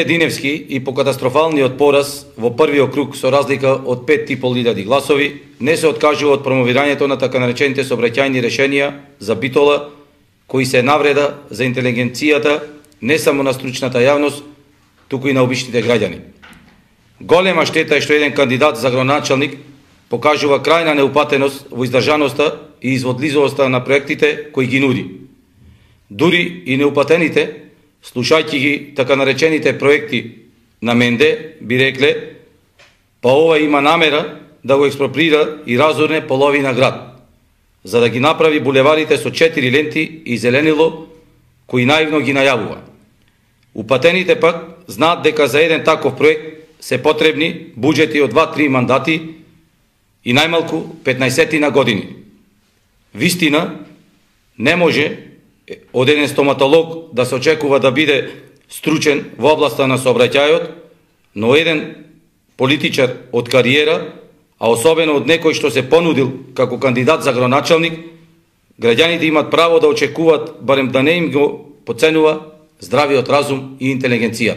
Диневски и по катастрофалниот пораз во првиот круг со разлика од 5.500 гласови не се откажува од промовирањето на така наречените сообраќајни решенија за Битола, кои се навреда за интелигенцијата не само на стручната јавност, туку и на обичните граѓани. Голема штета е што еден кандидат за градоначалник покажува крајна неупатеност во издржаноста и изводлизовоста на проектите кои ги нуди. Дури и неупатените, слушајќи ги така наречените проекти на Менде, би рекле, па ова има намера да го експроприира и разорне половина град, за да ги направи булеварите со 4 ленти и зеленило, кои наивно ги најавува. Упатените пак знаат дека за еден таков проект се потребни буџети од 2-3 мандати и најмалку 15 на години. Вистина, не може од еден стоматолог да се очекува да биде стручен во областа на сообраќајот, но еден политичар од кариера, а особено од некој што се понудил како кандидат за градоначалник, граѓаните имат право да очекуваат барем да не им го поценува здравиот разум и интелигенцијата.